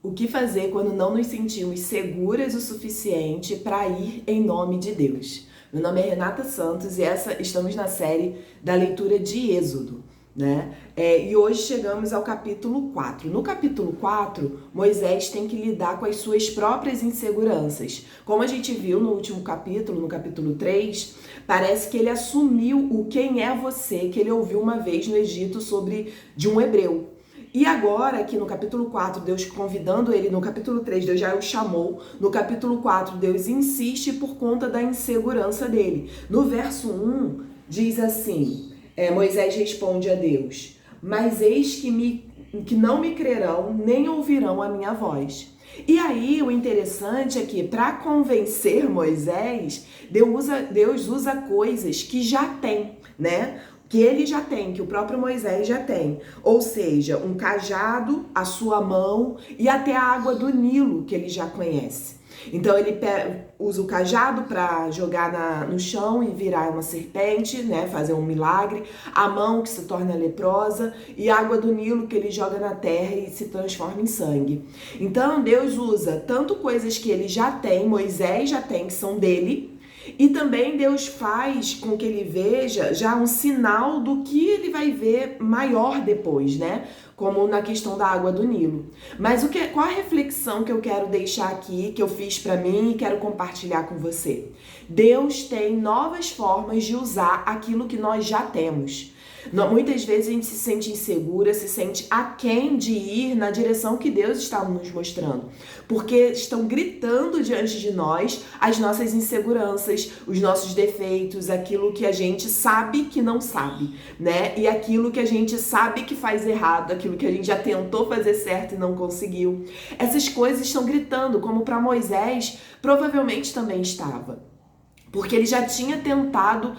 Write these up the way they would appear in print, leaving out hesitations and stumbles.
O que fazer quando não nos sentimos seguras o suficiente para ir em nome de Deus? Meu nome é Renata Santos e estamos na série da leitura de Êxodo, né? E hoje chegamos ao capítulo 4. No capítulo 4, Moisés tem que lidar com as suas próprias inseguranças. Como a gente viu no último capítulo, no capítulo 3, parece que ele assumiu o quem é você que ele ouviu uma vez no Egito de um hebreu. E agora, aqui no capítulo 4, Deus convidando ele, no capítulo 3, Deus já o chamou, no capítulo 4, Deus insiste por conta da insegurança dele. No verso 1, diz assim, Moisés responde a Deus, mas eis que não me crerão, nem ouvirão a minha voz. E aí, o interessante é que, para convencer Moisés, Deus usa coisas que já tem, né? Que ele já tem, que o próprio Moisés já tem. Ou seja, um cajado, a sua mão e até a água do Nilo, que ele já conhece. Então ele usa o cajado para jogar no chão e virar uma serpente, né, fazer um milagre, a mão que se torna leprosa e a água do Nilo que ele joga na terra e se transforma em sangue. Então Deus usa tanto coisas que ele já tem, Moisés já tem, que são dele, e também Deus faz com que ele veja já um sinal do que ele vai ver maior depois, né? Como na questão da água do Nilo. Mas qual a reflexão que eu quero deixar aqui, que eu fiz para mim e quero compartilhar com você? Deus tem novas formas de usar aquilo que nós já temos. Muitas vezes a gente se sente insegura, se sente aquém de ir na direção que Deus está nos mostrando. Porque estão gritando diante de nós as nossas inseguranças, os nossos defeitos, aquilo que a gente sabe que não sabe, né? E aquilo que a gente sabe que faz errado, aquilo que a gente já tentou fazer certo e não conseguiu. Essas coisas estão gritando, como para Moisés provavelmente também estava. Porque ele já tinha tentado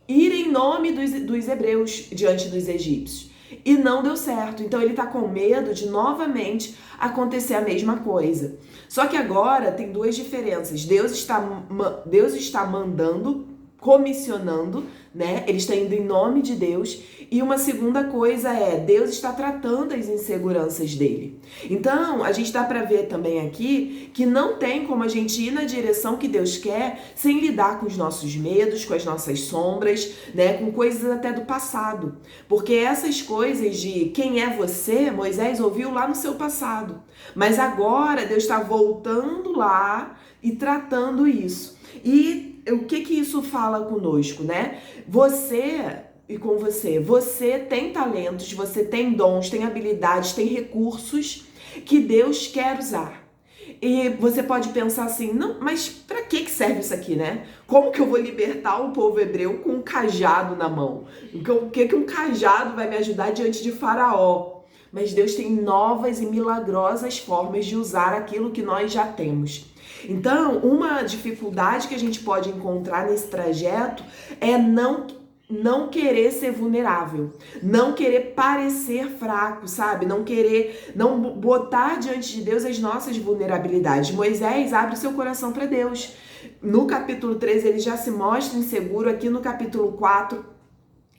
ir em nome dos hebreus diante dos egípcios. E não deu certo. Então ele está com medo de novamente acontecer a mesma coisa. Só que agora tem duas diferenças. Deus está mandando, comissionando, né? Ele está indo em nome de Deus. E uma segunda coisa Deus está tratando as inseguranças dele. Então, a gente dá para ver também aqui que não tem como a gente ir na direção que Deus quer sem lidar com os nossos medos, com as nossas sombras, né? Com coisas até do passado. Porque essas coisas de quem é você, Moisés ouviu lá no seu passado. Mas agora Deus está voltando lá e tratando isso. E o que isso fala conosco, né? Você tem talentos, você tem dons, tem habilidades, tem recursos que Deus quer usar. E você pode pensar assim, não, mas para que serve isso aqui, né? Como que eu vou libertar o povo hebreu com um cajado na mão? O que um cajado vai me ajudar diante de Faraó? Mas Deus tem novas e milagrosas formas de usar aquilo que nós já temos. Então, uma dificuldade que a gente pode encontrar nesse trajeto é não querer ser vulnerável, não querer parecer fraco, sabe? Não botar diante de Deus as nossas vulnerabilidades. Moisés abre o seu coração para Deus. No capítulo 3 ele já se mostra inseguro, aqui no capítulo 4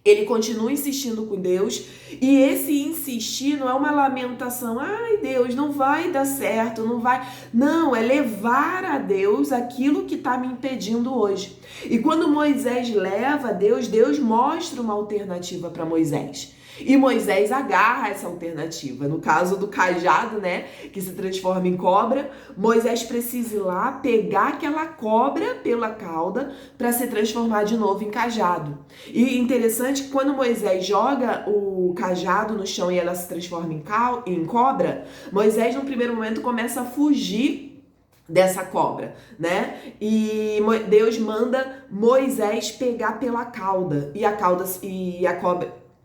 ele continua insistindo com Deus, e esse insistir não é uma lamentação, ai Deus, não vai dar certo, não vai. Não, é levar a Deus aquilo que está me impedindo hoje. E quando Moisés leva a Deus, Deus mostra uma alternativa para Moisés. E Moisés agarra essa alternativa. No caso do cajado, né, que se transforma em cobra, Moisés precisa ir lá pegar aquela cobra pela cauda para se transformar de novo em cajado. E interessante que quando Moisés joga o cajado no chão e ela se transforma em cobra, Moisés no primeiro momento começa a fugir dessa cobra, né? E Deus manda Moisés pegar pela cauda e a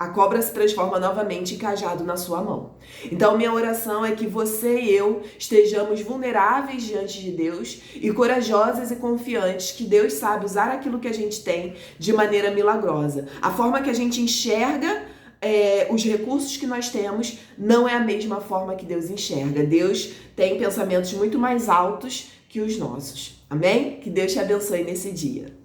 cobra se transforma novamente em cajado na sua mão. Então, minha oração é que você e eu estejamos vulneráveis diante de Deus e corajosas e confiantes que Deus sabe usar aquilo que a gente tem de maneira milagrosa. A forma que a gente enxerga os recursos que nós temos não é a mesma forma que Deus enxerga. Deus tem pensamentos muito mais altos que os nossos. Amém? Que Deus te abençoe nesse dia.